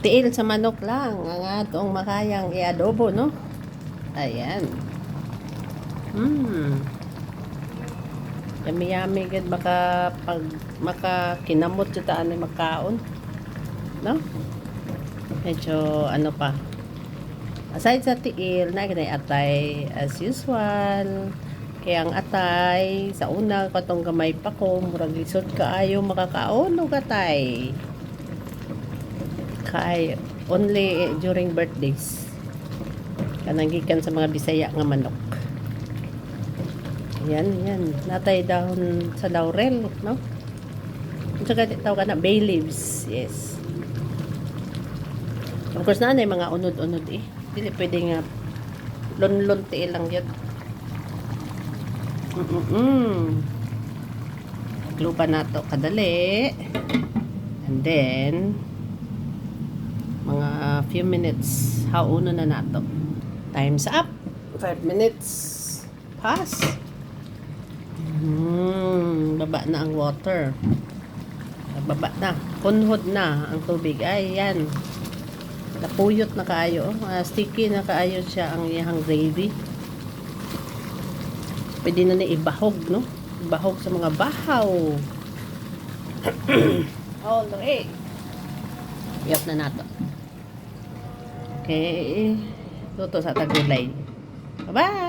Tiil sa manok lang ang atong makayang i-adobo, no? Ayan. Yummy gud baka pag makakinamot jud ta ani magkaon, no? Medyo ano pa. Aside sa tiil, na kinay atay as usual. Kaya ang atay sa una katong gamay pa ko, murag lisod kaayo makakaon og atay. Kay only during birthdays. Kanang gikan sa mga Bisaya nga manok. Yan. Natay dahon sa laurel, no? Saka tawag na bay leaves. Yes. Of course na mga unod-unod eh. Dili pwede nga lon-lonti lang yun. Lupa na to kadali. And then mga few minutes hauno na nato. Time's up. 5 minutes pass. Baba na ang water. Baba na. Punhod na ang tubig. Ay, yan. Napuyot na kaayo. Sticky na kaayo siya ang iyang gravy. Pwede na ibahog, no? Ibahog sa mga bahaw. All the way. Iyot na nato. Okay. Luto sa tagulay. Bye-bye!